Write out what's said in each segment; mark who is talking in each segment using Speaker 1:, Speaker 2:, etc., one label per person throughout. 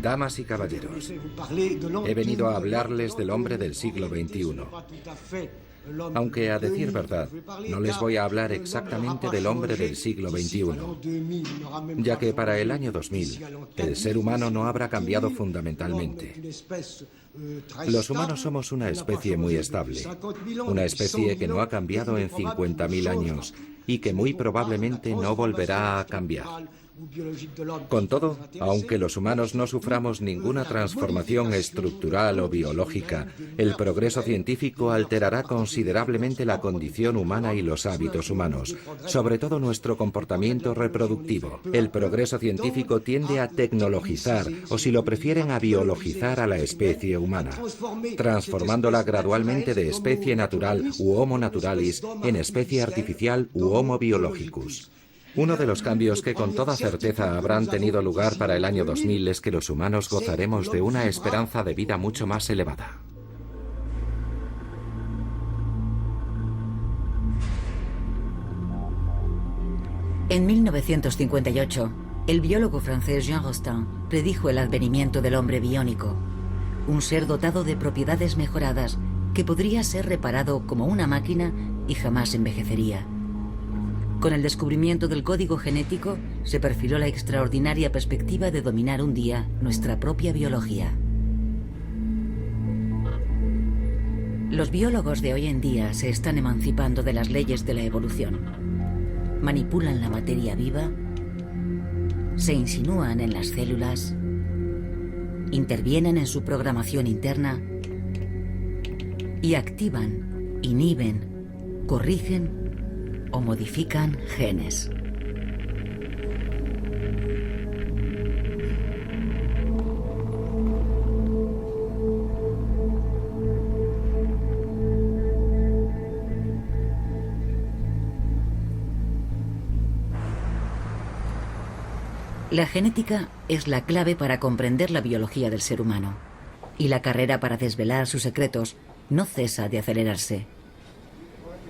Speaker 1: Damas y caballeros, he venido a hablarles del hombre del siglo XXI. Aunque, a decir verdad, no les voy a hablar exactamente del hombre del siglo XXI, ya que para el año 2000 el ser humano no habrá cambiado fundamentalmente. Los humanos somos una especie muy estable, una especie que no ha cambiado en 50.000 años y que muy probablemente no volverá a cambiar. Con todo, aunque los humanos no suframos ninguna transformación estructural o biológica, el progreso científico alterará considerablemente la condición humana y los hábitos humanos, sobre todo nuestro comportamiento reproductivo. El progreso científico tiende a tecnologizar, o si lo prefieren, a biologizar a la especie humana, transformándola gradualmente de especie natural u Homo naturalis en especie artificial u Homo biologicus. Uno de los cambios que con toda certeza habrán tenido lugar para el año 2000 es que los humanos gozaremos de una esperanza de vida mucho más elevada.
Speaker 2: En 1958, el biólogo francés Jean Rostand predijo el advenimiento del hombre biónico, un ser dotado de propiedades mejoradas que podría ser reparado como una máquina y jamás envejecería. Con el descubrimiento del código genético, se perfiló la extraordinaria perspectiva de dominar un día nuestra propia biología. Los biólogos de hoy en día se están emancipando de las leyes de la evolución. Manipulan la materia viva, se insinúan en las células, intervienen en su programación interna y activan, inhiben, corrigen o modifican genes. La genética es la clave para comprender la biología del ser humano, y la carrera para desvelar sus secretos no cesa de acelerarse.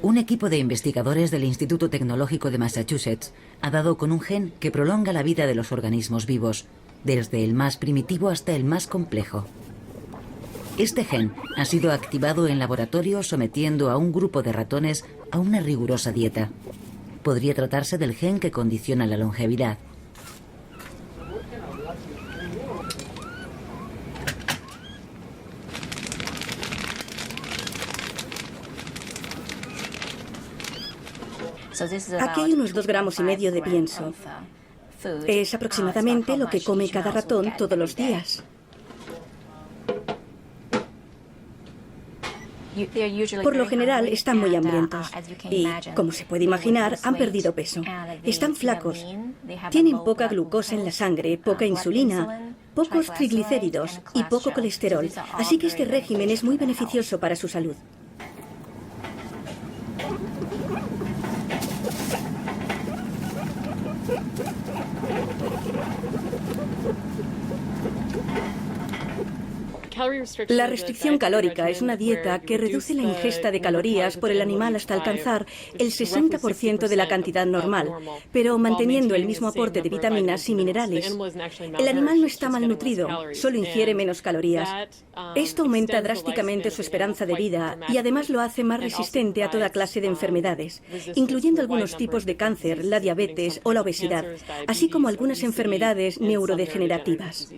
Speaker 2: Un equipo de investigadores del Instituto Tecnológico de Massachusetts ha dado con un gen que prolonga la vida de los organismos vivos, desde el más primitivo hasta el más complejo. Este gen ha sido activado en laboratorio sometiendo a un grupo de ratones a una rigurosa dieta. Podría tratarse del gen que condiciona la longevidad.
Speaker 3: Aquí hay unos 2,5 gramos de pienso. Es aproximadamente lo que come cada ratón todos los días. Por lo general están muy hambrientos y, como se puede imaginar, han perdido peso. Están flacos, tienen poca glucosa en la sangre, poca insulina, pocos triglicéridos y poco colesterol, así que este régimen es muy beneficioso para su salud. La restricción calórica es una dieta que reduce la ingesta de calorías por el animal hasta alcanzar el 60% de la cantidad normal, pero manteniendo el mismo aporte de vitaminas y minerales. El animal no está malnutrido, solo ingiere menos calorías. Esto aumenta drásticamente su esperanza de vida y además lo hace más resistente a toda clase de enfermedades, incluyendo algunos tipos de cáncer, la diabetes o la obesidad, así como algunas enfermedades neurodegenerativas.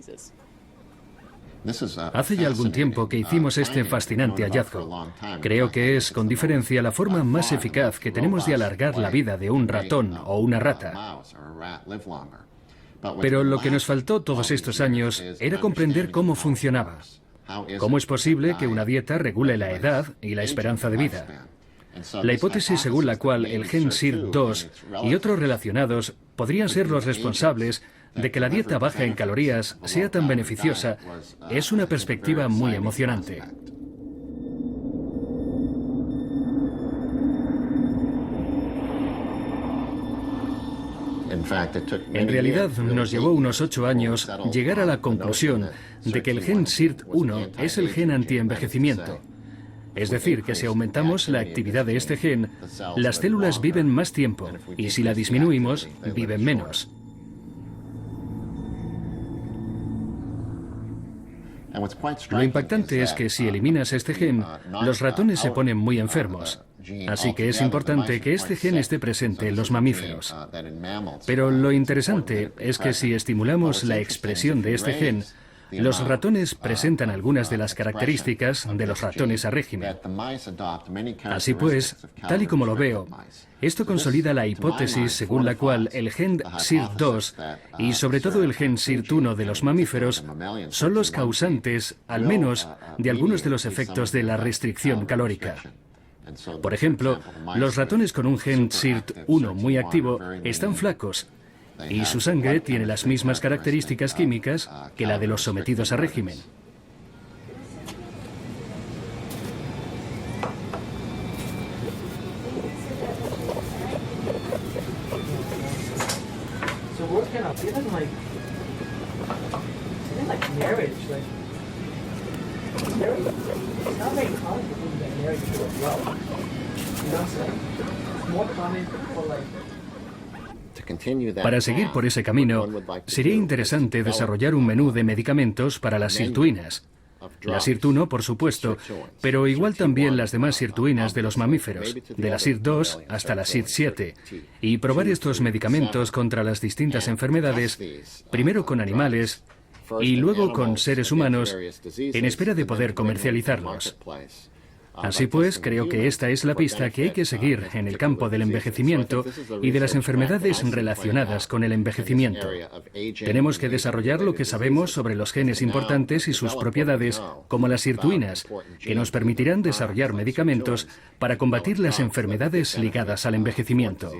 Speaker 4: Hace ya algún tiempo que hicimos este fascinante hallazgo. Creo que es, con diferencia, la forma más eficaz que tenemos de alargar la vida de un ratón o una rata. Pero lo que nos faltó todos estos años era comprender cómo funcionaba. ¿Cómo es posible que una dieta regule la edad y la esperanza de vida? La hipótesis según la cual el gen SIRT2 y otros relacionados podrían ser los responsables de que la dieta baja en calorías sea tan beneficiosa es una perspectiva muy emocionante. En realidad, nos llevó unos 8 años llegar a la conclusión de que el gen SIRT1 es el gen antienvejecimiento. Es decir, que si aumentamos la actividad de este gen, las células viven más tiempo y si la disminuimos, viven menos. Lo impactante es que si eliminas este gen, los ratones se ponen muy enfermos. Así que es importante que este gen esté presente en los mamíferos. Pero lo interesante es que si estimulamos la expresión de este gen, los ratones presentan algunas de las características de los ratones a régimen. Así pues, tal y como lo veo, esto consolida la hipótesis según la cual el gen SIRT2 y sobre todo el gen SIRT1 de los mamíferos son los causantes, al menos, de algunos de los efectos de la restricción calórica. Por ejemplo, los ratones con un gen SIRT1 muy activo están flacos y su sangre tiene las mismas características químicas que la de los sometidos a régimen. Para seguir por ese camino, sería interesante desarrollar un menú de medicamentos para las sirtuinas. La SIRT1, por supuesto, pero igual también las demás sirtuinas de los mamíferos, de la SIRT2 hasta la SIRT7, y probar estos medicamentos contra las distintas enfermedades, primero con animales y luego con seres humanos, en espera de poder comercializarlos. Así pues, creo que esta es la pista que hay que seguir en el campo del envejecimiento y de las enfermedades relacionadas con el envejecimiento. Tenemos que desarrollar lo que sabemos sobre los genes importantes y sus propiedades, como las sirtuinas, que nos permitirán desarrollar medicamentos para combatir las enfermedades ligadas al envejecimiento.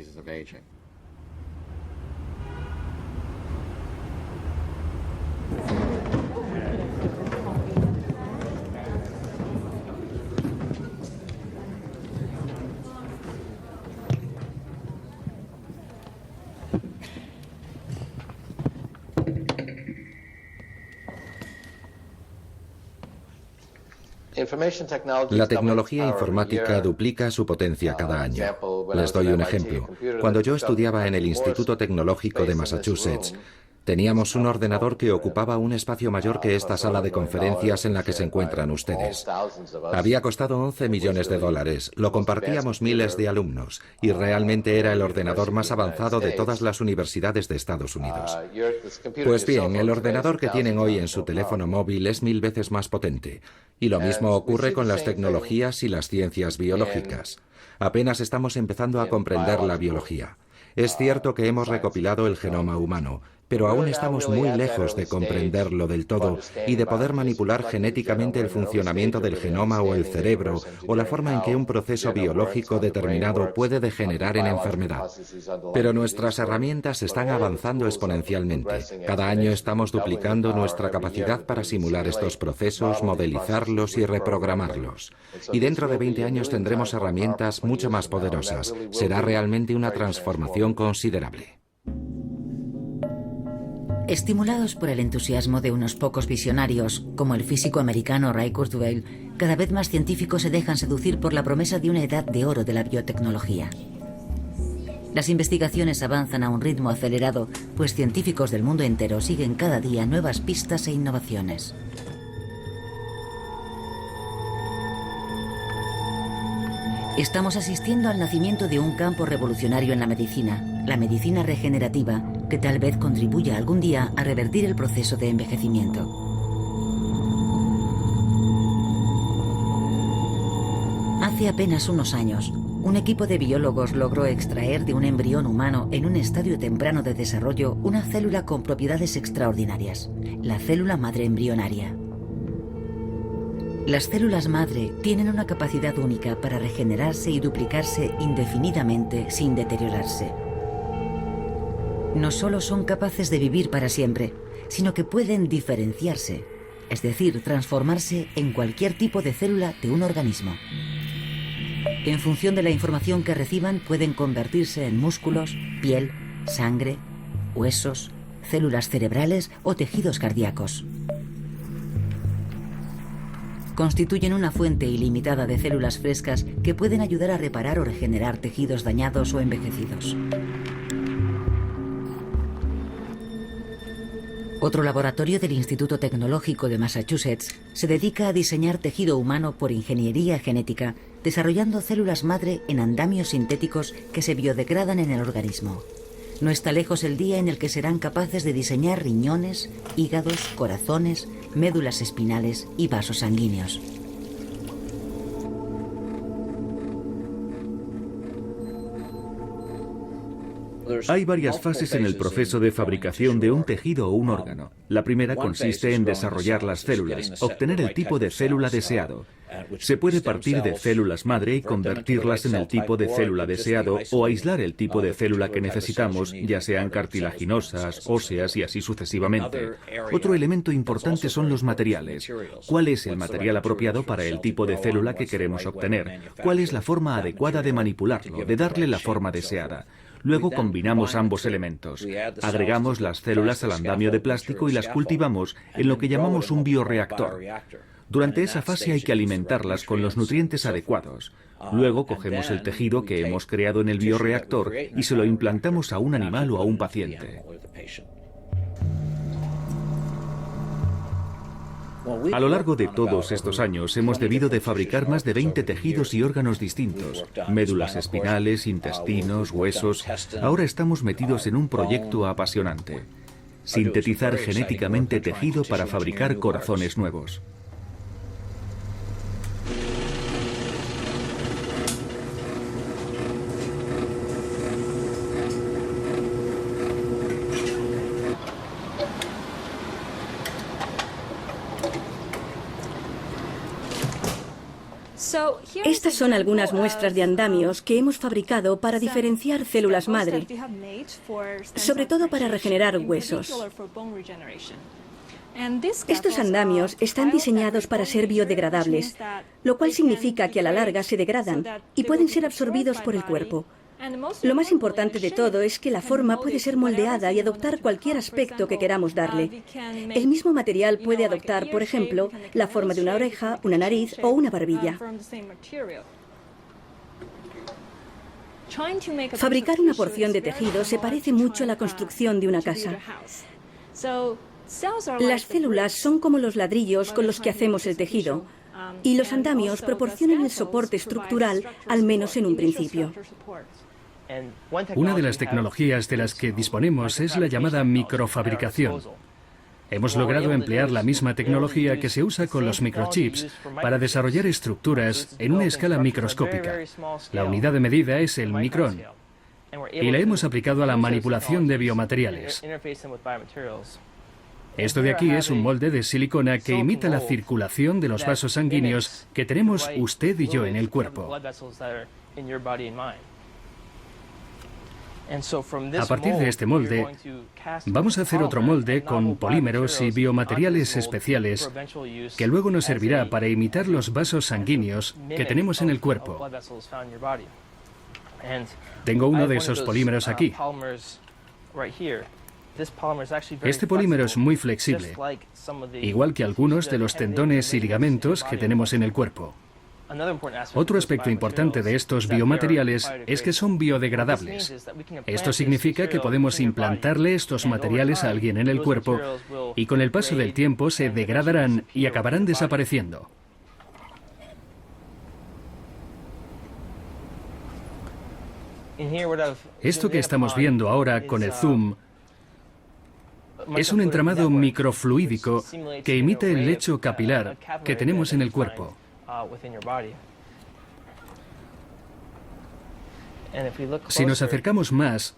Speaker 1: La tecnología informática duplica su potencia cada año. Les doy un ejemplo. Cuando yo estudiaba en el Instituto Tecnológico de Massachusetts, teníamos un ordenador que ocupaba un espacio mayor que esta sala de conferencias en la que se encuentran ustedes. Había costado $11 millones. Lo compartíamos miles de alumnos y realmente era el ordenador más avanzado de todas las universidades de Estados Unidos. Pues bien, el ordenador que tienen hoy en su teléfono móvil es 1000 veces más potente. Y lo mismo ocurre con las tecnologías y las ciencias biológicas. Apenas estamos empezando a comprender la biología. Es cierto que hemos recopilado el genoma humano, pero aún estamos muy lejos de comprenderlo del todo y de poder manipular genéticamente el funcionamiento del genoma o el cerebro o la forma en que un proceso biológico determinado puede degenerar en enfermedad. Pero nuestras herramientas están avanzando exponencialmente. Cada año estamos duplicando nuestra capacidad para simular estos procesos, modelizarlos y reprogramarlos. Y dentro de 20 años tendremos herramientas mucho más poderosas. Será realmente una transformación considerable.
Speaker 2: Estimulados por el entusiasmo de unos pocos visionarios, como el físico americano Ray Kurzweil, cada vez más científicos se dejan seducir por la promesa de una edad de oro de la biotecnología. Las investigaciones avanzan a un ritmo acelerado, pues científicos del mundo entero siguen cada día nuevas pistas e innovaciones. Estamos asistiendo al nacimiento de un campo revolucionario en la medicina regenerativa, que tal vez contribuya algún día a revertir el proceso de envejecimiento. Hace apenas unos años, un equipo de biólogos logró extraer de un embrión humano en un estadio temprano de desarrollo una célula con propiedades extraordinarias, la célula madre embrionaria. Las células madre tienen una capacidad única para regenerarse y duplicarse indefinidamente sin deteriorarse. No solo son capaces de vivir para siempre, sino que pueden diferenciarse, es decir, transformarse en cualquier tipo de célula de un organismo. En función de la información que reciban, pueden convertirse en músculos, piel, sangre, huesos, células cerebrales o tejidos cardíacos. Constituyen una fuente ilimitada de células frescas que pueden ayudar a reparar o regenerar tejidos dañados o envejecidos. Otro laboratorio del Instituto Tecnológico de Massachusetts se dedica a diseñar tejido humano por ingeniería genética, desarrollando células madre en andamios sintéticos que se biodegradan en el organismo. No está lejos el día en el que serán capaces de diseñar riñones, hígados, corazones, médulas espinales y vasos sanguíneos.
Speaker 5: Hay varias fases en el proceso de fabricación de un tejido o un órgano. La primera consiste en desarrollar las células, obtener el tipo de célula deseado. Se puede partir de células madre y convertirlas en el tipo de célula deseado o aislar el tipo de célula que necesitamos, ya sean cartilaginosas, óseas y así sucesivamente. Otro elemento importante son los materiales. ¿Cuál es el material apropiado para el tipo de célula que queremos obtener? ¿Cuál es la forma adecuada de manipularlo, de darle la forma deseada? Luego combinamos ambos elementos. Agregamos las células al andamio de plástico y las cultivamos en lo que llamamos un bioreactor. Durante esa fase hay que alimentarlas con los nutrientes adecuados. Luego cogemos el tejido que hemos creado en el bioreactor y se lo implantamos a un animal o a un paciente. A lo largo de todos estos años hemos debido de fabricar más de 20 tejidos y órganos distintos, médulas espinales, intestinos, huesos. Ahora estamos metidos en un proyecto apasionante: sintetizar genéticamente tejido para fabricar corazones nuevos.
Speaker 3: Estas son algunas muestras de andamios que hemos fabricado para diferenciar células madre, sobre todo para regenerar huesos. Estos andamios están diseñados para ser biodegradables, lo cual significa que a la larga se degradan y pueden ser absorbidos por el cuerpo. Lo más importante de todo es que la forma puede ser moldeada y adoptar cualquier aspecto que queramos darle. El mismo material puede adoptar, por ejemplo, la forma de una oreja, una nariz o una barbilla. Fabricar una porción de tejido se parece mucho a la construcción de una casa. Las células son como los ladrillos con los que hacemos el tejido, y los andamios proporcionan el soporte estructural, al menos en un principio.
Speaker 4: Una de las tecnologías de las que disponemos es la llamada microfabricación. Hemos logrado emplear la misma tecnología que se usa con los microchips para desarrollar estructuras en una escala microscópica. La unidad de medida es el micrón, y la hemos aplicado a la manipulación de biomateriales. Esto de aquí es un molde de silicona que imita la circulación de los vasos sanguíneos que tenemos usted y yo en el cuerpo. A partir de este molde, vamos a hacer otro molde con polímeros y biomateriales especiales que luego nos servirá para imitar los vasos sanguíneos que tenemos en el cuerpo. Tengo uno de esos polímeros aquí. Este polímero es muy flexible, igual que algunos de los tendones y ligamentos que tenemos en el cuerpo. Otro aspecto importante de estos biomateriales es que son biodegradables. Esto significa que podemos implantarle estos materiales a alguien en el cuerpo y con el paso del tiempo se degradarán y acabarán desapareciendo. Esto que estamos viendo ahora con el zoom es un entramado microfluídico que imita el lecho capilar que tenemos en el cuerpo. Si nos acercamos más,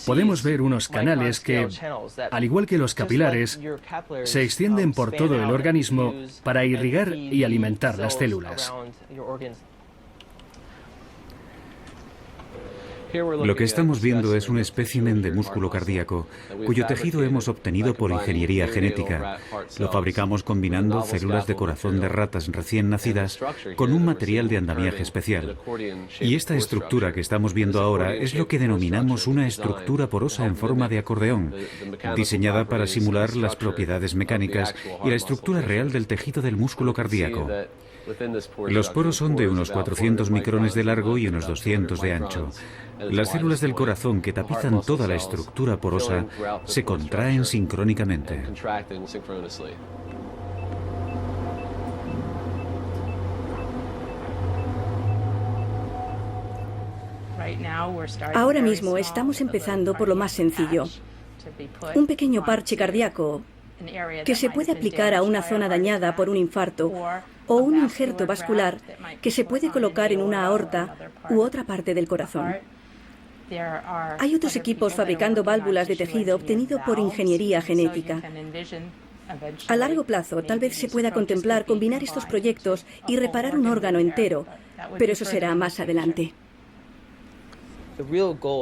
Speaker 4: podemos ver unos canales que, al igual que los capilares, se extienden por todo el organismo para irrigar y alimentar las células.
Speaker 6: Lo que estamos viendo es un espécimen de músculo cardíaco, cuyo tejido hemos obtenido por ingeniería genética. Lo fabricamos combinando células de corazón de ratas recién nacidas con un material de andamiaje especial. Y esta estructura que estamos viendo ahora es lo que denominamos una estructura porosa en forma de acordeón, diseñada para simular las propiedades mecánicas y la estructura real del tejido del músculo cardíaco. Los poros son de unos 400 micrones de largo y unos 200 de ancho. Las células del corazón que tapizan toda la estructura porosa se contraen sincrónicamente.
Speaker 3: Ahora mismo estamos empezando por lo más sencillo. Un pequeño parche cardíaco que se puede aplicar a una zona dañada por un infarto o un injerto vascular que se puede colocar en una aorta u otra parte del corazón. Hay otros equipos fabricando válvulas de tejido obtenido por ingeniería genética. A largo plazo, tal vez se pueda contemplar combinar estos proyectos y reparar un órgano entero, pero eso será más adelante.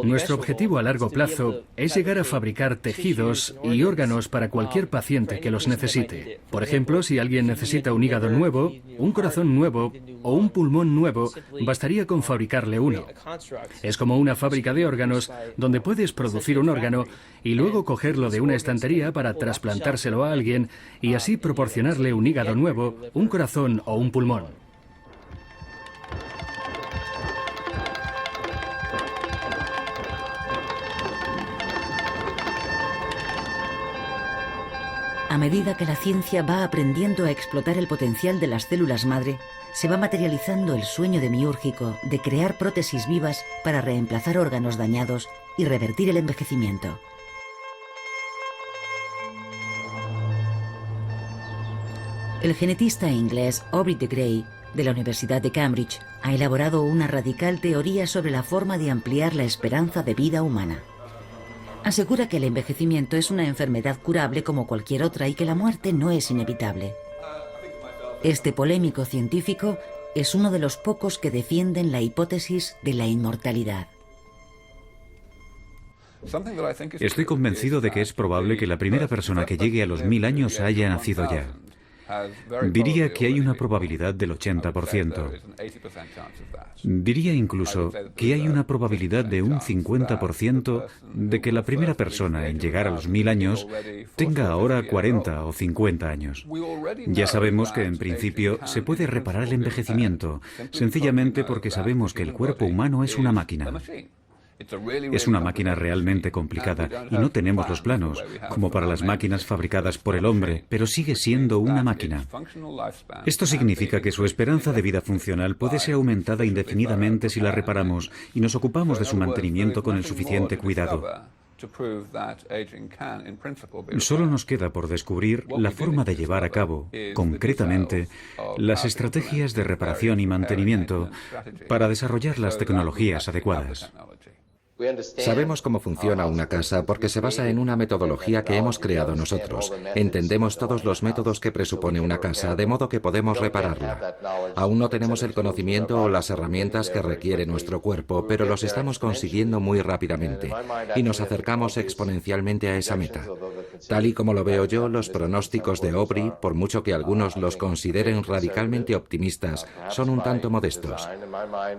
Speaker 4: Nuestro objetivo a largo plazo es llegar a fabricar tejidos y órganos para cualquier paciente que los necesite. Por ejemplo, si alguien necesita un hígado nuevo, un corazón nuevo o un pulmón nuevo, bastaría con fabricarle uno. Es como una fábrica de órganos donde puedes producir un órgano y luego cogerlo de una estantería para trasplantárselo a alguien y así proporcionarle un hígado nuevo, un corazón o un pulmón.
Speaker 2: A medida que la ciencia va aprendiendo a explotar el potencial de las células madre, se va materializando el sueño demiúrgico de crear prótesis vivas para reemplazar órganos dañados y revertir el envejecimiento. El genetista inglés Aubrey de Grey, de la Universidad de Cambridge, ha elaborado una radical teoría sobre la forma de ampliar la esperanza de vida humana. Asegura que el envejecimiento es una enfermedad curable como cualquier otra y que la muerte no es inevitable. Este polémico científico es uno de los pocos que defienden la hipótesis de la inmortalidad.
Speaker 6: Estoy convencido de que es probable que la primera persona que llegue a los 1000 años haya nacido ya. Diría que hay una probabilidad del 80%. Diría incluso que hay una probabilidad de un 50% de que la primera persona en llegar a los 1000 años tenga ahora 40 o 50 años. Ya sabemos que en principio se puede reparar el envejecimiento, sencillamente porque sabemos que el cuerpo humano es una máquina. Es una máquina realmente complicada y no tenemos los planos, como para las máquinas fabricadas por el hombre, pero sigue siendo una máquina. Esto significa que su esperanza de vida funcional puede ser aumentada indefinidamente si la reparamos y nos ocupamos de su mantenimiento con el suficiente cuidado. Solo nos queda por descubrir la forma de llevar a cabo, concretamente, las estrategias de reparación y mantenimiento para desarrollar las tecnologías adecuadas.
Speaker 1: Sabemos cómo funciona una casa porque se basa en una metodología que hemos creado nosotros. Entendemos todos los métodos que presupone una casa, de modo que podemos repararla. Aún no tenemos el conocimiento o las herramientas que requiere nuestro cuerpo, pero los estamos consiguiendo muy rápidamente y nos acercamos exponencialmente a esa meta. Tal y como lo veo yo, los pronósticos de Aubrey, por mucho que algunos los consideren radicalmente optimistas, son un tanto modestos.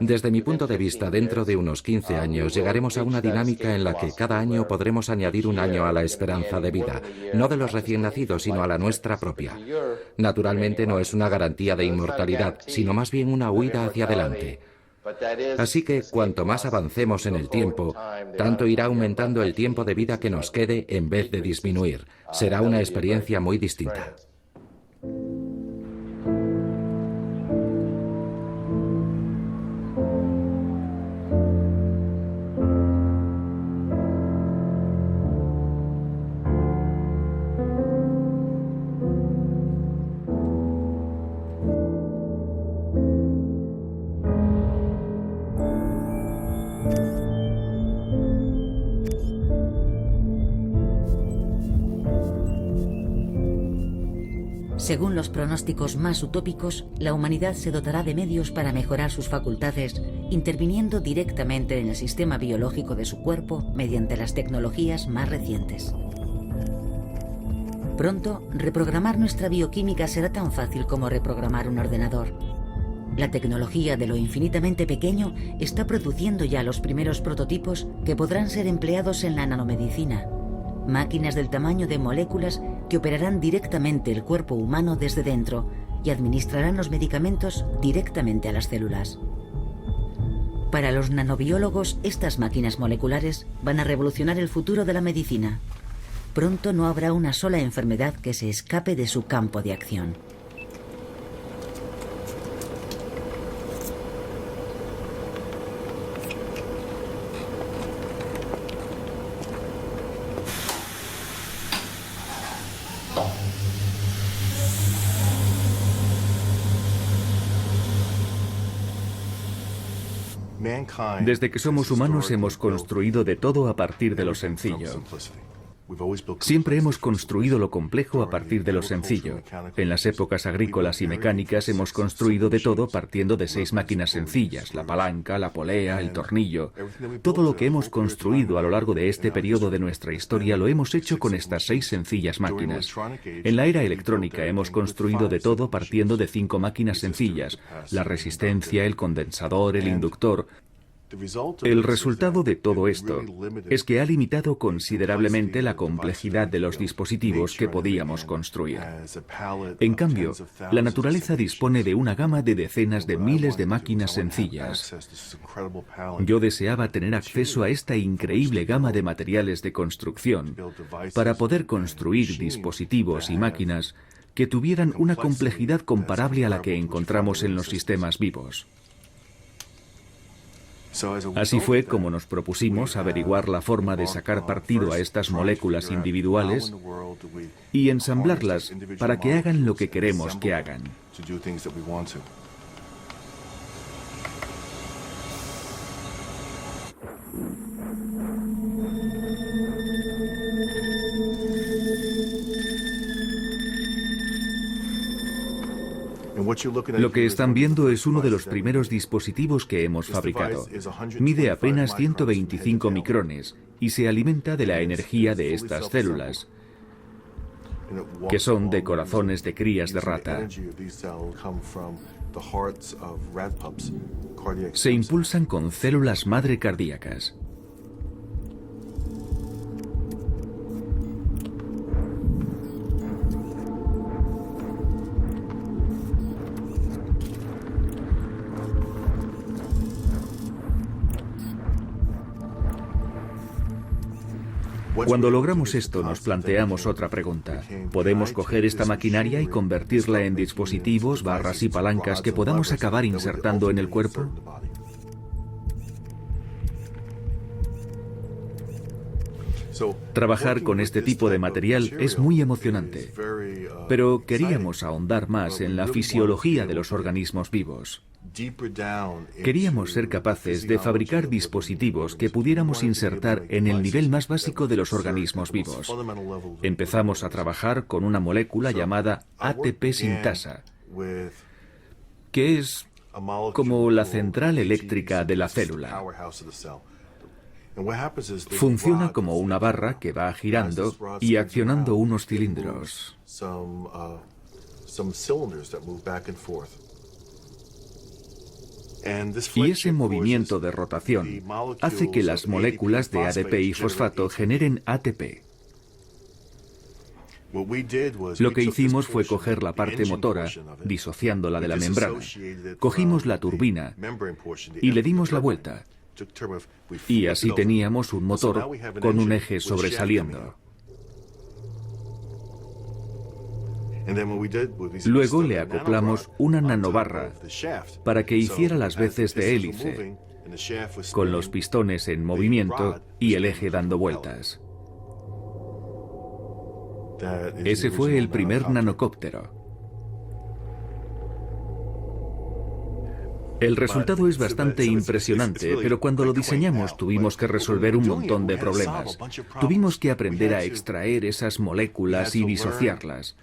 Speaker 1: Desde mi punto de vista, dentro de unos 15 años llegaremos a una dinámica en la que cada año podremos añadir un año a la esperanza de vida, no de los recién nacidos, sino a la nuestra propia. Naturalmente no es una garantía de inmortalidad, sino más bien una huida hacia adelante. Así que cuanto más avancemos en el tiempo, tanto irá aumentando el tiempo de vida que nos quede en vez de disminuir. Será una experiencia muy distinta.
Speaker 2: Según los pronósticos más utópicos, la humanidad se dotará de medios para mejorar sus facultades, interviniendo directamente en el sistema biológico de su cuerpo mediante las tecnologías más recientes. Pronto, reprogramar nuestra bioquímica será tan fácil como reprogramar un ordenador. La tecnología de lo infinitamente pequeño está produciendo ya los primeros prototipos que podrán ser empleados en la nanomedicina. Máquinas del tamaño de moléculas que operarán directamente el cuerpo humano desde dentro y administrarán los medicamentos directamente a las células. Para los nanobiólogos, estas máquinas moleculares van a revolucionar el futuro de la medicina. Pronto no habrá una sola enfermedad que se escape de su campo de acción.
Speaker 5: Desde que somos humanos hemos construido de todo a partir de lo sencillo. Siempre hemos construido lo complejo a partir de lo sencillo. En las épocas agrícolas y mecánicas hemos construido de todo partiendo de 6 máquinas sencillas, la palanca, la polea, el tornillo. Todo lo que hemos construido a lo largo de este periodo de nuestra historia lo hemos hecho con estas 6 sencillas máquinas. En la era electrónica hemos construido de todo partiendo de 5 máquinas sencillas, la resistencia, el condensador, el inductor. El resultado de todo esto es que ha limitado considerablemente la complejidad de los dispositivos que podíamos construir. En cambio, la naturaleza dispone de una gama de decenas de miles de máquinas sencillas. Yo deseaba tener acceso a esta increíble gama de materiales de construcción para poder construir dispositivos y máquinas que tuvieran una complejidad comparable a la que encontramos en los sistemas vivos. Así fue como nos propusimos averiguar la forma de sacar partido a estas moléculas individuales y ensamblarlas para que hagan lo que queremos que hagan. Lo que están viendo es uno de los primeros dispositivos que hemos fabricado. Mide apenas 125 micrones y se alimenta de la energía de estas células, que son de corazones de crías de rata. Se impulsan con células madre cardíacas. Cuando logramos esto, nos planteamos otra pregunta. ¿Podemos coger esta maquinaria y convertirla en dispositivos, barras y palancas que podamos acabar insertando en el cuerpo? Trabajar con este tipo de material es muy emocionante, pero queríamos ahondar más en la fisiología de los organismos vivos. Queríamos ser capaces de fabricar dispositivos que pudiéramos insertar en el nivel más básico de los organismos vivos. Empezamos a trabajar con una molécula llamada ATP sintasa, que es como la central eléctrica de la célula. Funciona como una barra que va girando y accionando unos cilindros. Y ese movimiento de rotación hace que las moléculas de ADP y fosfato generen ATP. Lo que hicimos fue coger la parte motora, disociándola de la membrana. Cogimos la turbina y le dimos la vuelta. Y así teníamos un motor con un eje sobresaliendo. Luego le acoplamos una nanobarra para que hiciera las veces de hélice, con los pistones en movimiento y el eje dando vueltas. Ese fue el primer nanocóptero. El resultado es bastante impresionante, pero cuando lo diseñamos tuvimos que resolver un montón de problemas. Tuvimos que aprender a extraer esas moléculas y disociarlas.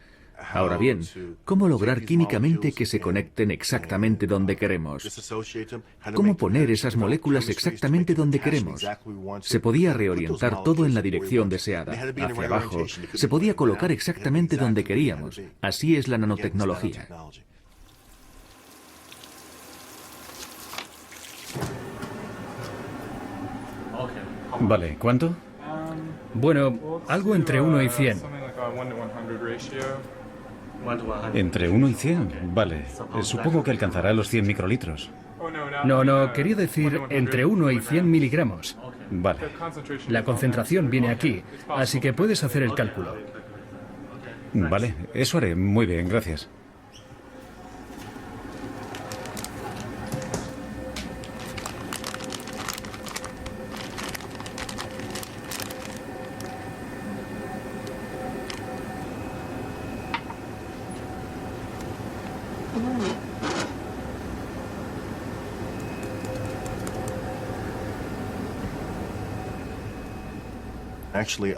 Speaker 5: Ahora bien, ¿cómo lograr químicamente que se conecten exactamente donde queremos? ¿Cómo poner esas moléculas exactamente donde queremos? Se podía reorientar todo en la dirección deseada, hacia abajo. Se podía colocar exactamente donde queríamos. Así es la nanotecnología.
Speaker 6: Vale, ¿cuánto?
Speaker 4: Bueno, algo entre 1 y 100.
Speaker 6: Entre 1 y 100, vale. Supongo que alcanzará los 100 microlitros.
Speaker 4: No, quería decir entre 1 y 100 miligramos.
Speaker 6: Vale.
Speaker 4: La concentración viene aquí, así que puedes hacer el cálculo.
Speaker 6: Vale, eso haré. Muy bien, gracias.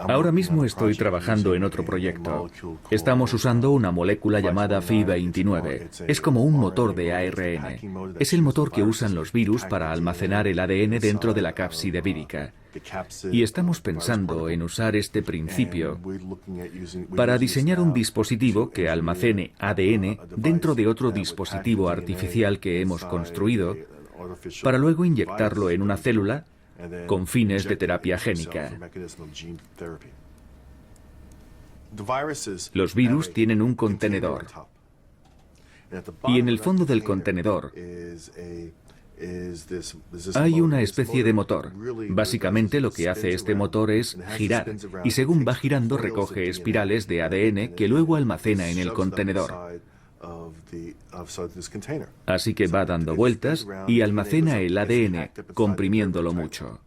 Speaker 5: Ahora mismo estoy trabajando en otro proyecto. Estamos usando una molécula llamada Phi29. Es como un motor de ARN. Es el motor que usan los virus para almacenar el ADN dentro de la cápside vírica. Y estamos pensando en usar este principio para diseñar un dispositivo que almacene ADN dentro de otro dispositivo artificial que hemos construido, para luego inyectarlo en una célula con fines de terapia génica. Los virus tienen un contenedor y en el fondo del contenedor hay una especie de motor. Básicamente lo que hace este motor es girar y según va girando recoge espirales de ADN que luego almacena en el contenedor. Así que va dando vueltas y almacena el ADN, comprimiéndolo mucho.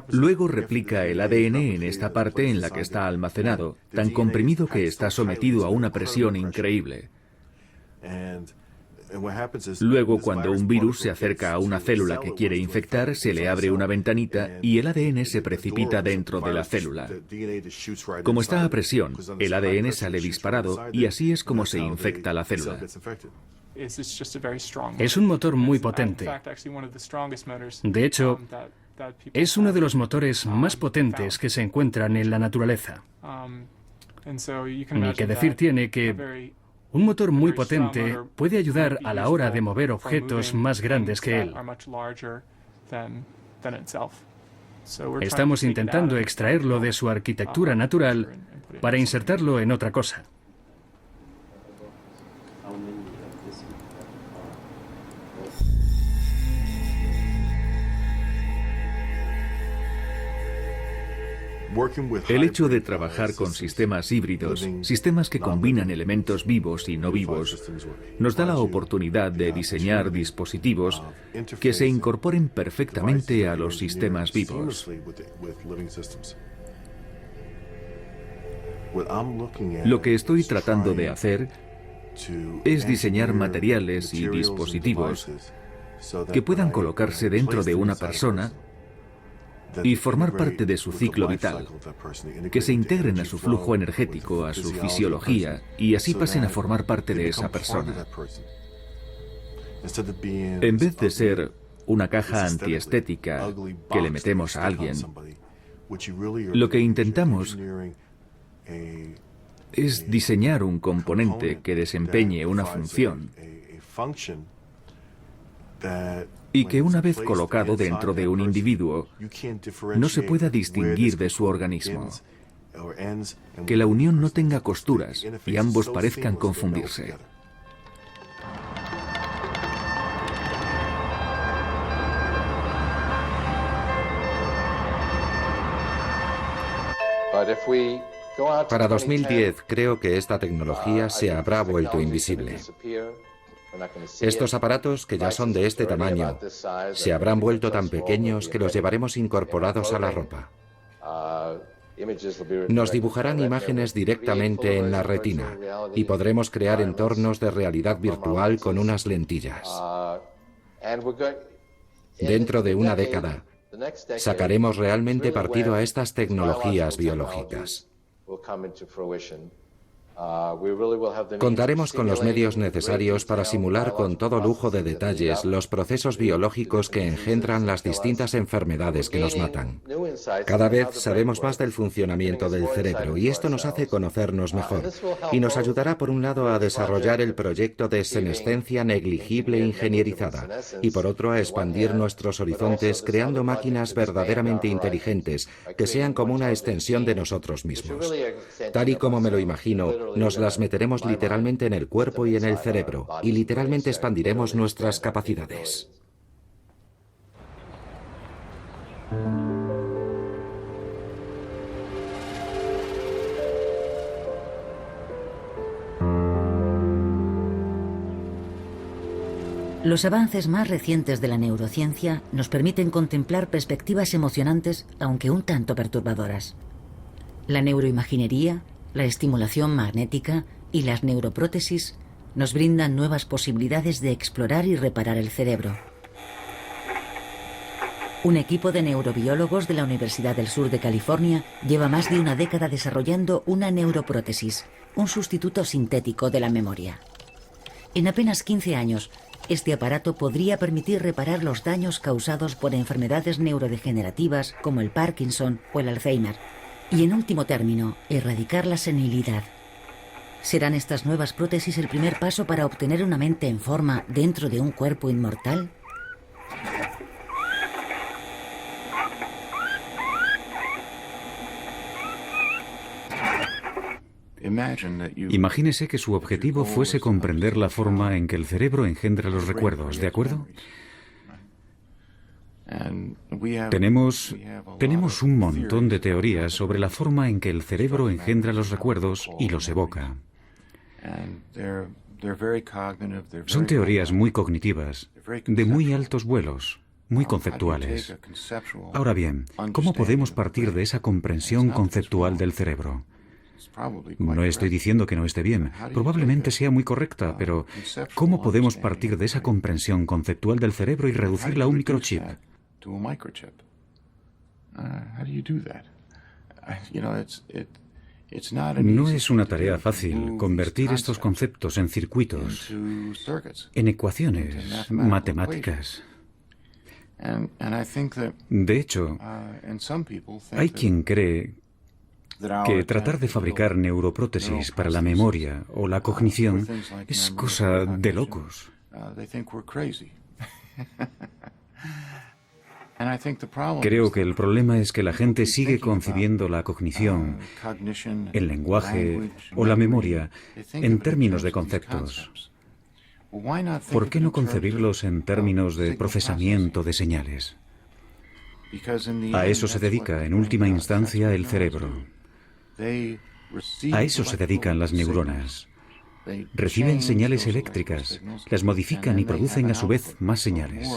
Speaker 5: Luego replica el ADN en esta parte en la que está almacenado, tan comprimido que está sometido a una presión increíble. Luego, cuando un virus se acerca a una célula que quiere infectar, se le abre una ventanita y el ADN se precipita dentro de la célula. Como está a presión, el ADN sale disparado y así es como se infecta la célula.
Speaker 4: Es un motor muy potente. De hecho, es uno de los motores más potentes que se encuentran en la naturaleza. Ni que decir tiene que un motor muy potente puede ayudar a la hora de mover objetos más grandes que él. Estamos intentando extraerlo de su arquitectura natural para insertarlo en otra cosa.
Speaker 5: El hecho de trabajar con sistemas híbridos, sistemas que combinan elementos vivos y no vivos, nos da la oportunidad de diseñar dispositivos que se incorporen perfectamente a los sistemas vivos. Lo que estoy tratando de hacer es diseñar materiales y dispositivos que puedan colocarse dentro de una persona y formar parte de su ciclo vital, que se integren a su flujo energético, a su fisiología, y así pasen a formar parte de esa persona. En vez de ser una caja antiestética que le metemos a alguien, lo que intentamos es diseñar un componente que desempeñe una función y que una vez colocado dentro de un individuo no se pueda distinguir de su organismo, que la unión no tenga costuras y ambos parezcan confundirse.
Speaker 1: Para 2010 creo que esta tecnología se habrá vuelto invisible. Estos aparatos, que ya son de este tamaño, se habrán vuelto tan pequeños que los llevaremos incorporados a la ropa. Nos dibujarán imágenes directamente en la retina y podremos crear entornos de realidad virtual con unas lentillas. Dentro de una década, sacaremos realmente partido a estas tecnologías biológicas. Contaremos con los medios necesarios para simular con todo lujo de detalles los procesos biológicos que engendran las distintas enfermedades que nos matan. Cada vez sabemos más del funcionamiento del cerebro y esto nos hace conocernos mejor y nos ayudará por un lado a desarrollar el proyecto de senescencia negligible ingenierizada y por otro a expandir nuestros horizontes creando máquinas verdaderamente inteligentes que sean como una extensión de nosotros mismos. Tal y como me lo imagino, Nos las meteremos literalmente en el cuerpo y en el cerebro, y literalmente expandiremos nuestras capacidades.
Speaker 2: Los avances más recientes de la neurociencia nos permiten contemplar perspectivas emocionantes, aunque un tanto perturbadoras. La neuroimaginería, la estimulación magnética y las neuroprótesis nos brindan nuevas posibilidades de explorar y reparar el cerebro. Un equipo de neurobiólogos de la Universidad del Sur de California lleva más de una década desarrollando una neuroprótesis, un sustituto sintético de la memoria. En apenas 15 años, este aparato podría permitir reparar los daños causados por enfermedades neurodegenerativas como el Parkinson o el Alzheimer, y en último término, erradicar la senilidad. ¿Serán estas nuevas prótesis el primer paso para obtener una mente en forma dentro de un cuerpo inmortal?
Speaker 6: Imagínese que su objetivo fuese comprender la forma en que el cerebro engendra los recuerdos, ¿de acuerdo? Tenemos un montón de teorías sobre la forma en que el cerebro engendra los recuerdos y los evoca. Son teorías muy cognitivas, de muy altos vuelos, muy conceptuales. Ahora bien, ¿cómo podemos partir de esa comprensión conceptual del cerebro? No estoy diciendo que no esté bien, probablemente sea muy correcta, pero ¿cómo podemos partir de esa comprensión conceptual del cerebro y reducirla a un microchip? No es una tarea fácil convertir estos conceptos en circuitos, en ecuaciones matemáticas. De hecho, hay quien cree que tratar de fabricar neuroprótesis para la memoria o la cognición es cosa de locos. Creo que el problema es que la gente sigue concibiendo la cognición, el lenguaje o la memoria en términos de conceptos. ¿Por qué no concebirlos en términos de procesamiento de señales? A eso se dedica, en última instancia, el cerebro. A eso se dedican las neuronas. Reciben señales eléctricas, las modifican y producen a su vez más señales.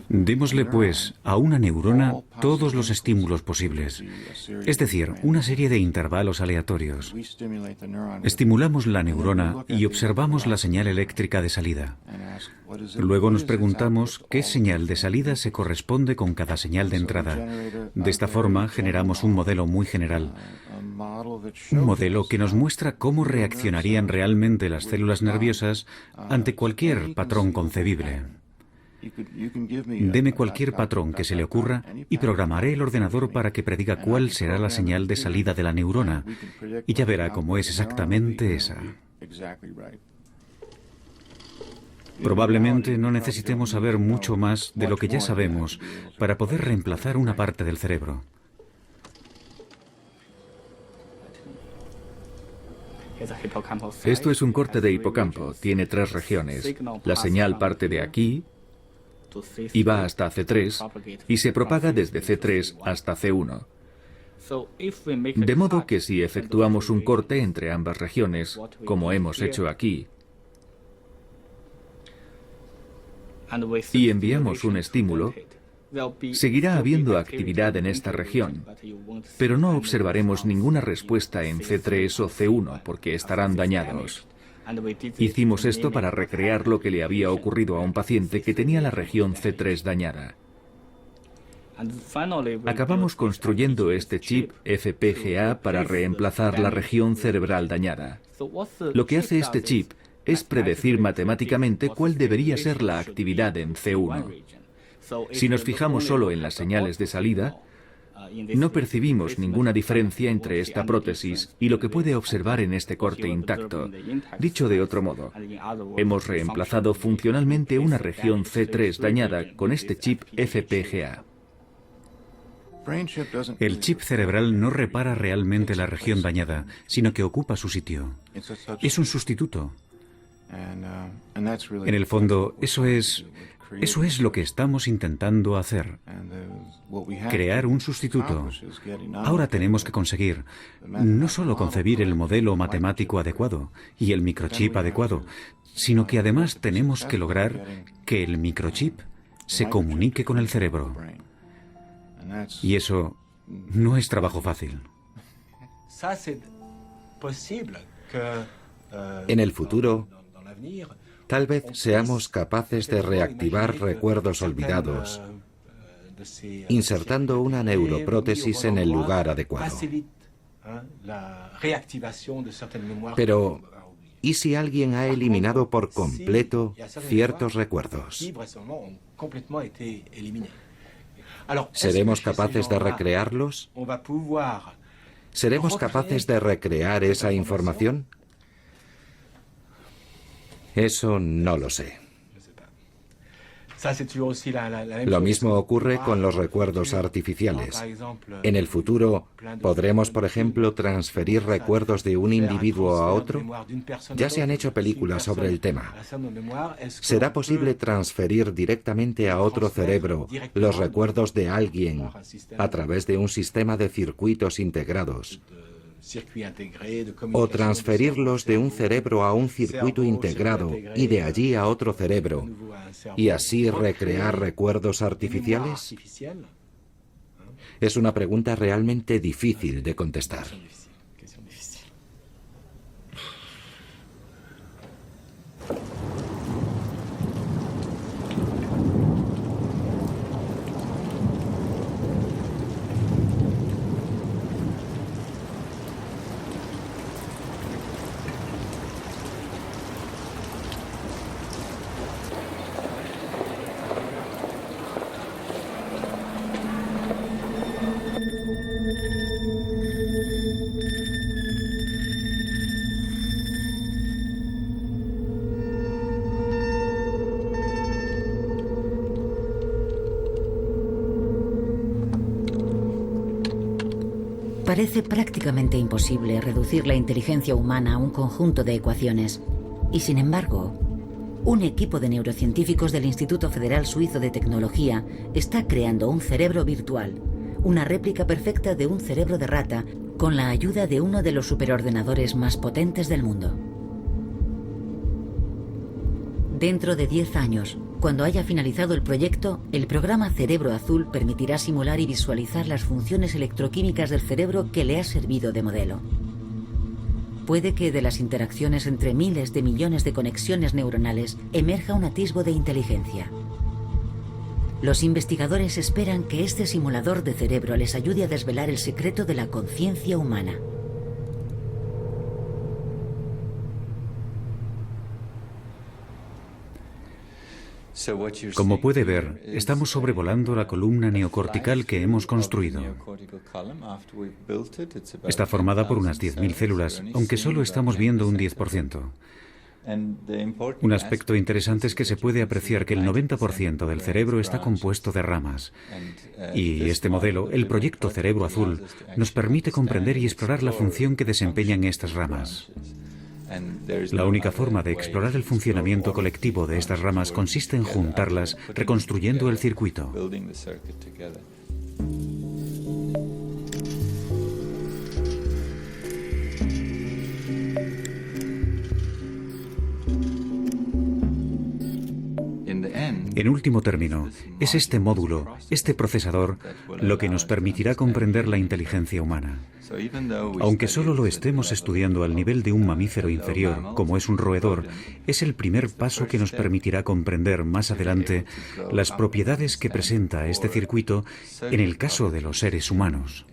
Speaker 6: Démosle, pues, a una neurona todos los estímulos posibles, es decir, una serie de intervalos aleatorios. Estimulamos la neurona y observamos la señal eléctrica de salida. Luego nos preguntamos qué señal de salida se corresponde con cada señal de entrada. De esta forma generamos un modelo muy general. Un modelo que nos muestra cómo reaccionarían realmente las células nerviosas ante cualquier patrón concebible. Deme cualquier patrón que se le ocurra y programaré el ordenador para que prediga cuál será la señal de salida de la neurona, y ya verá cómo es exactamente esa. Probablemente no necesitemos saber mucho más de lo que ya sabemos para poder reemplazar una parte del cerebro.
Speaker 7: Esto es un corte de hipocampo, tiene 3 regiones. La señal parte de aquí y va hasta C3 y se propaga desde C3 hasta C1. De modo que si efectuamos un corte entre ambas regiones, como hemos hecho aquí, y enviamos un estímulo, seguirá habiendo actividad en esta región, pero no observaremos ninguna respuesta en C3 o C1 porque estarán dañados. Hicimos esto para recrear lo que le había ocurrido a un paciente que tenía la región C3 dañada. Acabamos construyendo este chip FPGA para reemplazar la región cerebral dañada. Lo que hace este chip es predecir matemáticamente cuál debería ser la actividad en C1. Si nos fijamos solo en las señales de salida, no percibimos ninguna diferencia entre esta prótesis y lo que puede observar en este corte intacto. Dicho de otro modo, hemos reemplazado funcionalmente una región C3 dañada con este chip FPGA.
Speaker 6: El chip cerebral no repara realmente la región dañada, sino que ocupa su sitio. Es un sustituto. En el fondo, eso es lo que estamos intentando hacer. Crear un sustituto. Ahora tenemos que conseguir no solo concebir el modelo matemático adecuado y el microchip adecuado, sino que además tenemos que lograr que el microchip se comunique con el cerebro. Y eso no es trabajo fácil.
Speaker 1: En el futuro, tal vez seamos capaces de reactivar recuerdos olvidados, insertando una neuroprótesis en el lugar adecuado. Pero, ¿y si alguien ha eliminado por completo ciertos recuerdos? ¿Seremos capaces de recrearlos? ¿Seremos capaces de recrear esa información? Eso no lo sé. Lo mismo ocurre con los recuerdos artificiales. En el futuro, ¿podremos, por ejemplo, transferir recuerdos de un individuo a otro? Ya se han hecho películas sobre el tema. ¿Será posible transferir directamente a otro cerebro los recuerdos de alguien a través de un sistema de circuitos integrados? O transferirlos de un cerebro a un circuito integrado y de allí a otro cerebro, y así recrear recuerdos artificiales? Es una pregunta realmente difícil de contestar.
Speaker 2: Parece prácticamente imposible reducir la inteligencia humana a un conjunto de ecuaciones. Y sin embargo, un equipo de neurocientíficos del Instituto Federal Suizo de Tecnología está creando un cerebro virtual, una réplica perfecta de un cerebro de rata, con la ayuda de uno de los superordenadores más potentes del mundo. Dentro de 10 años, cuando haya finalizado el proyecto, el programa Cerebro Azul permitirá simular y visualizar las funciones electroquímicas del cerebro que le ha servido de modelo. Puede que de las interacciones entre miles de millones de conexiones neuronales emerja un atisbo de inteligencia. Los investigadores esperan que este simulador de cerebro les ayude a desvelar el secreto de la conciencia humana.
Speaker 6: Como puede ver, estamos sobrevolando la columna neocortical que hemos construido. Está formada por unas 10.000 células, aunque solo estamos viendo un 10%. Un aspecto interesante es que se puede apreciar que el 90% del cerebro está compuesto de ramas. Y este modelo, el proyecto Cerebro Azul, nos permite comprender y explorar la función que desempeñan estas ramas. La única forma de explorar el funcionamiento colectivo de estas ramas consiste en juntarlas, reconstruyendo el circuito. En último término, es este módulo, este procesador, lo que nos permitirá comprender la inteligencia humana. Aunque solo lo estemos estudiando al nivel de un mamífero inferior, como es un roedor, es el primer paso que nos permitirá comprender más adelante las propiedades que presenta este circuito en el caso de los seres humanos.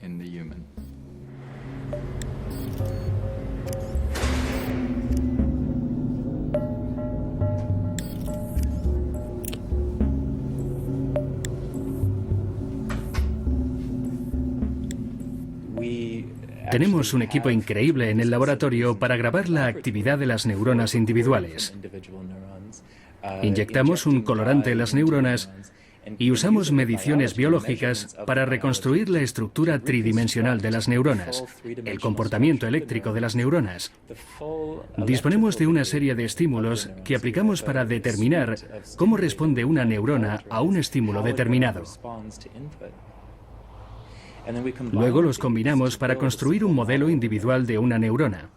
Speaker 4: Tenemos un equipo increíble en el laboratorio para grabar la actividad de las neuronas individuales. Inyectamos un colorante en las neuronas y usamos mediciones biológicas para reconstruir la estructura tridimensional de las neuronas, el comportamiento eléctrico de las neuronas. Disponemos de una serie de estímulos que aplicamos para determinar cómo responde una neurona a un estímulo determinado. Luego los combinamos para construir un modelo individual de una neurona.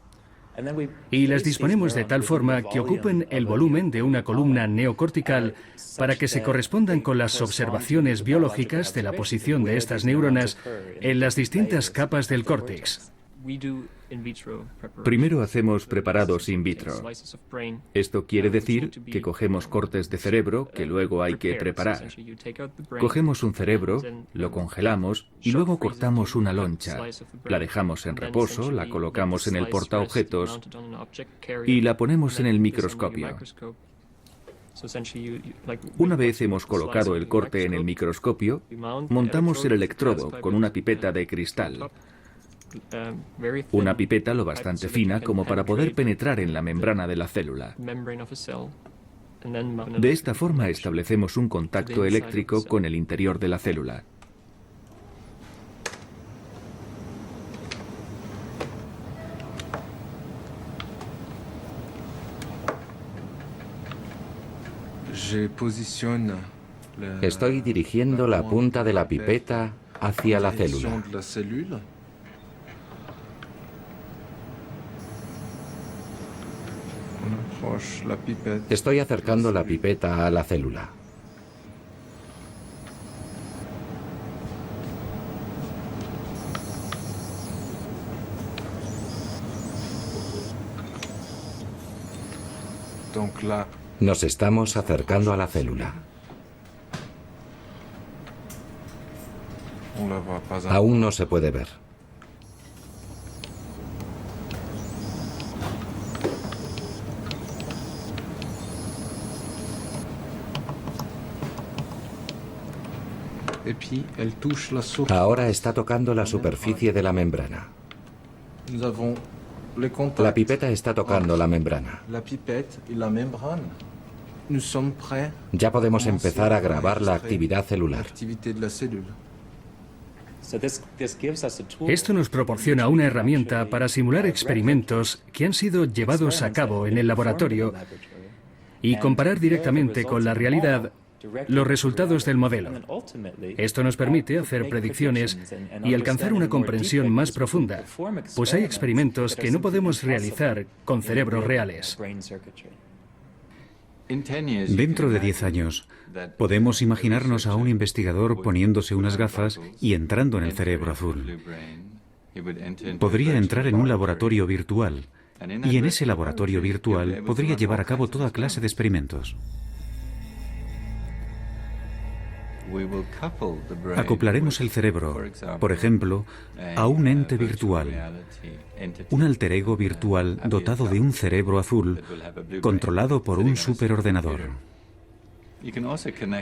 Speaker 4: Y las disponemos de tal forma que ocupen el volumen de una columna neocortical para que se correspondan con las observaciones biológicas de la posición de estas neuronas en las distintas capas del córtex.
Speaker 7: Primero hacemos preparados in vitro. Esto quiere decir que cogemos cortes de cerebro que luego hay que preparar. Cogemos un cerebro, lo congelamos y luego cortamos una loncha. La dejamos en reposo, la colocamos en el portaobjetos y la ponemos en el microscopio. Una vez hemos colocado el corte en el microscopio, montamos el electrodo con una pipeta de cristal. Una pipeta lo bastante fina como para poder penetrar en la membrana de la célula. De esta forma establecemos un contacto eléctrico con el interior de la célula.
Speaker 1: Estoy dirigiendo la punta de la pipeta hacia la célula. Estoy acercando la pipeta a la célula. Nos estamos acercando a la célula. Aún no se puede ver. Ahora está tocando la superficie de la membrana. La pipeta está tocando la membrana. Ya podemos empezar a grabar la actividad celular.
Speaker 4: Esto nos proporciona una herramienta para simular experimentos que han sido llevados a cabo en el laboratorio y comparar directamente con la realidad los resultados del modelo. Esto nos permite hacer predicciones y alcanzar una comprensión más profunda, pues hay experimentos que no podemos realizar con cerebros reales.
Speaker 6: Dentro de 10 años, podemos imaginarnos a un investigador poniéndose unas gafas y entrando en el cerebro azul. Podría entrar en un laboratorio virtual, y en ese laboratorio virtual podría llevar a cabo toda clase de experimentos. Acoplaremos el cerebro, por ejemplo, a un ente virtual, un alter ego virtual dotado de un cerebro azul, controlado por un superordenador.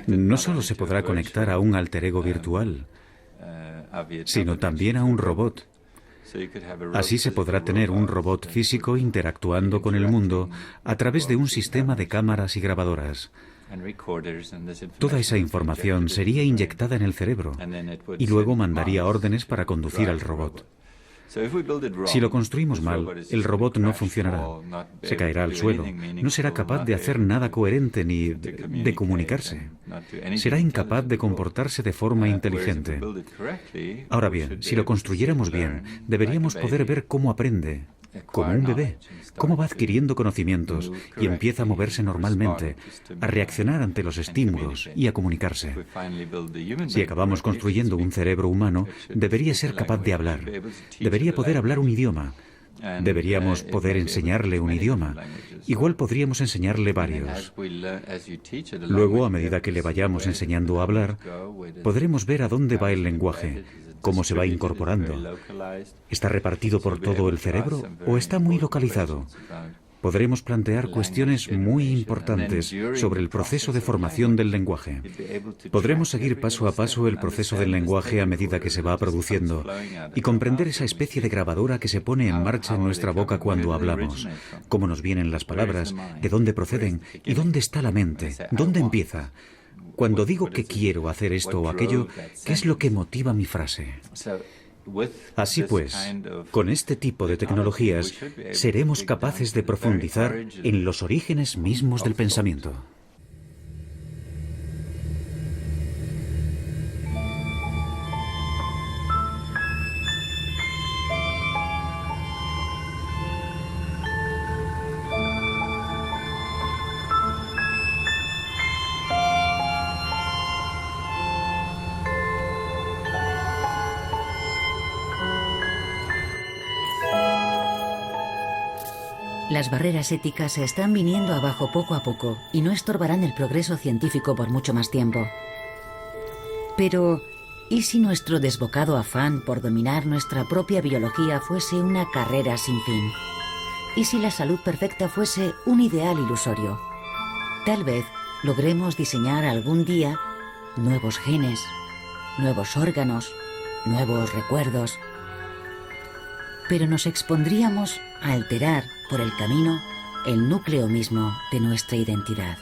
Speaker 6: No solo se podrá conectar a un alter ego virtual, sino también a un robot. Así se podrá tener un robot físico interactuando con el mundo a través de un sistema de cámaras y grabadoras. Toda esa información sería inyectada en el cerebro y luego mandaría órdenes para conducir al robot. Si lo construimos mal, el robot no funcionará, se caerá al suelo, no será capaz de hacer nada coherente ni de comunicarse. Será incapaz de comportarse de forma inteligente. Ahora bien, si lo construyéramos bien, deberíamos poder ver cómo aprende como un bebé. Cómo va adquiriendo conocimientos y empieza a moverse normalmente, a reaccionar ante los estímulos y a comunicarse. Si acabamos construyendo un cerebro humano, debería ser capaz de hablar. Debería poder hablar un idioma. Deberíamos poder enseñarle un idioma. Igual podríamos enseñarle varios. Luego, a medida que le vayamos enseñando a hablar, podremos ver a dónde va el lenguaje, cómo se va incorporando. ¿Está repartido por todo el cerebro o está muy localizado? Podremos plantear cuestiones muy importantes sobre el proceso de formación del lenguaje. Podremos seguir paso a paso el proceso del lenguaje a medida que se va produciendo y comprender esa especie de grabadora que se pone en marcha en nuestra boca cuando hablamos. Cómo nos vienen las palabras, de dónde proceden y dónde está la mente, dónde empieza. Cuando digo que quiero hacer esto o aquello, ¿qué es lo que motiva mi frase? Así pues, con este tipo de tecnologías seremos capaces de profundizar en los orígenes mismos del pensamiento.
Speaker 2: Las barreras éticas se están viniendo abajo poco a poco y no estorbarán el progreso científico por mucho más tiempo. Pero, ¿y si nuestro desbocado afán por dominar nuestra propia biología fuese una carrera sin fin? ¿Y si la salud perfecta fuese un ideal ilusorio? Tal vez logremos diseñar algún día nuevos genes, nuevos órganos, nuevos recuerdos. Pero nos expondríamos a alterar por el camino el núcleo mismo de nuestra identidad.